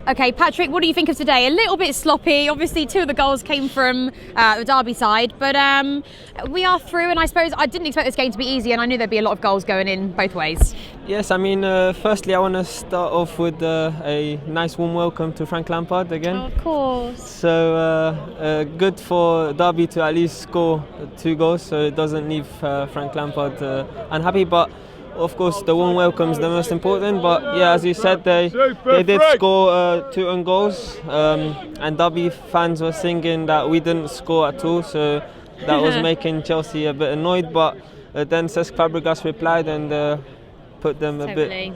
Okay, Patrick, what do you think of today? A little bit sloppy. Obviously, 2 of the goals came from the Derby side, but we are through, and I suppose I didn't expect this game to be easy, and I knew there'd be a lot of goals going in both ways. Yes, I mean, firstly, I want to start off with a nice warm welcome to Frank Lampard again. Oh, of course. So good for Derby to at least score 2 goals, so it doesn't leave Frank Lampard unhappy. But of course, the warm welcome is the most important. But yeah, as you said, they did score 2 own goals, and Derby fans were singing that we didn't score at all. So that was making Chelsea a bit annoyed. But then Cesc Fabregas replied and put them a bit.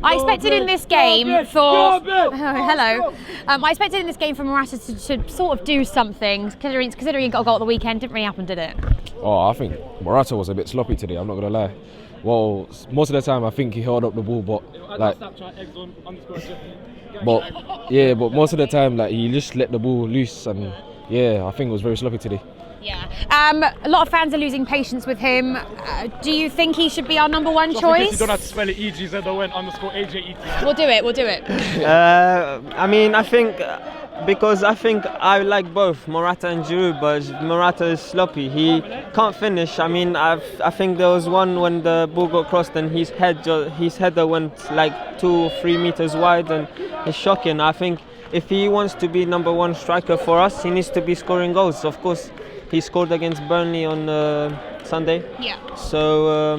I expected in this game for I expected in this game for Morata to sort of do something, considering he got a goal at the weekend. Didn't really happen, did it? Oh, I think Morata was a bit sloppy today. I'm not gonna lie. Well, most of the time I think he held up the ball, but but most of the time he just let the ball loose, and I think it was very sloppy today. Yeah. A lot of fans are losing patience with him. Do you think he should be our number 1 choice? You don't have to spell it EGZON_AJET. We'll do it. I mean, I think because I like both Morata and Giroud, but Morata is sloppy. He can't finish. I mean, I think there was one when the ball got crossed and his header went like 2 or 3 meters wide, and it's shocking. I think if he wants to be number 1 striker for us, he needs to be scoring goals. Of course, he scored against Burnley on Sunday. Yeah. So,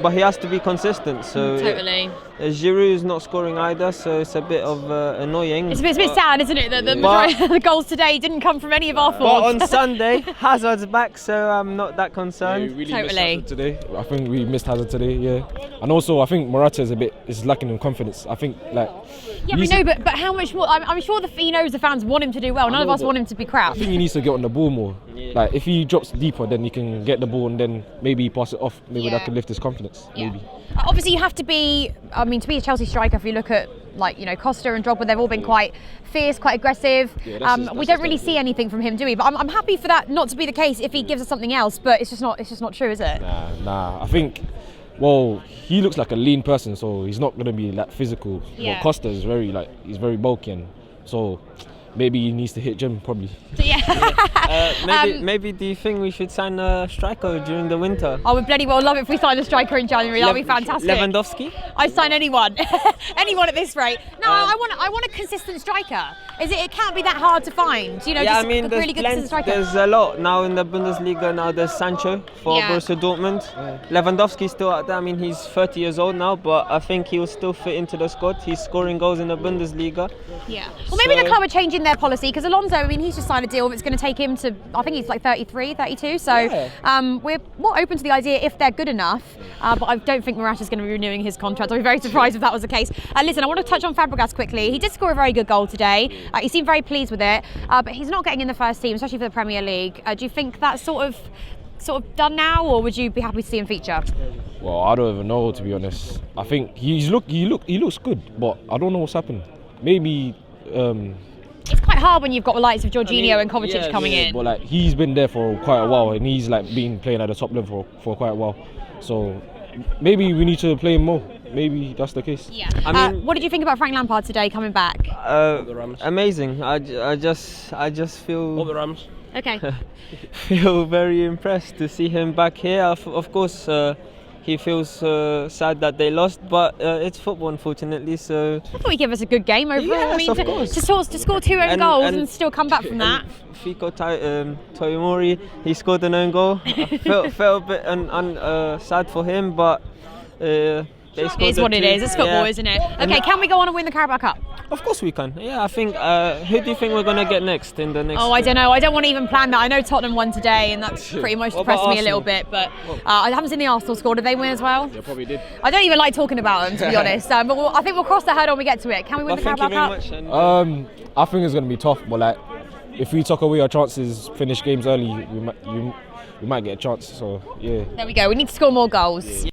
but he has to be consistent. So totally. Giroud is not scoring either, so it's a bit of annoying. It's a bit sad, isn't it? That the majority of the goals today didn't come from any of our forwards. But on Sunday, Hazard's back, so I'm not that concerned. Yeah, we really Totally. missed Hazard today. I think we missed Hazard today. Yeah, and also I think Morata is lacking in confidence. I think Yeah, we know, but how much more? I'm sure he knows the fans want him to do well. None of us want him to be crap. I think he needs to get on the ball more. Like if he drops deeper, then he can get the ball and then maybe pass it off. Maybe that can lift his confidence. Yeah. Maybe. Obviously, you have to be. I mean, to be a Chelsea striker, if you look at Costa and Drogba, they've all been quite fierce, quite aggressive. We don't really see anything from him, do we? But I'm happy for that not to be the case if he gives us something else. But it's just not true, is it? Nah. I think. Well, he looks like a lean person, so he's not gonna be that physical. Yeah. But Costa is he's very bulky, and so maybe he needs to hit gym probably. So, Maybe do you think we should sign a striker during the winter? I would bloody well love it if we signed a striker in January. That'd be fantastic. Lewandowski? I'd sign anyone, anyone at this rate. No, I want a consistent striker. It can't be that hard to find. Yeah, I mean, a really good consistent striker. There's a lot now in the Bundesliga. Now there's Sancho for Borussia Dortmund. Lewandowski's still out there. I mean, he's 30 years old now, but I think he will still fit into the squad. He's scoring goals in the Bundesliga. Yeah. Well, maybe the club are changing their policy, because Alonso, I mean, he's just signed a deal that's going to take him to, I think he's like 33, 32. So we're more open to the idea if they're good enough. But I don't think Morata's going to be renewing his contract. I'd be very surprised if that was the case. Listen, I want to touch on Fabregas quickly. He did score a very good goal today. He seemed very pleased with it. But he's not getting in the first team, especially for the Premier League. Do you think that's sort of done now, or would you be happy to see him feature? Well, I don't even know, to be honest. I think he looks good, but I don't know what's happened. Maybe. It's quite hard when you've got the likes of Jorginho and Kovacic coming in. But he's been there for quite a while, and he's been playing at the top level for quite a while. So maybe we need to play him more. Maybe that's the case. Yeah. I mean, what did you think about Frank Lampard today coming back? Amazing. I just feel. All the Rams. Okay. Feel very impressed to see him back here. Of course, he feels sad that they lost, but it's football, unfortunately. So I thought he'd give us a good game overall. Yes, I mean, of course. to score 2 own goals and still come back from that. Fiko Toyomori, he scored an own goal. I felt a bit sad for him, but it is what it is. It's football, isn't it? Okay, can we go on and win the Carabao Cup? Of course we can. Yeah, I think. Who do you think we're going to get next in the next? Oh, I don't know. I don't want to even plan that. I know Tottenham won today, and that's pretty much depressed me a little bit. But I haven't seen the Arsenal score. Did they win as well? Yeah, probably did. I don't even like talking about them, to be honest. But I think we'll cross the hurdle when we get to it. Can we win the Carabao Cup? I think it's going to be tough, but if we tuck away our chances, finish games early, we might get a chance. So yeah. There we go. We need to score more goals.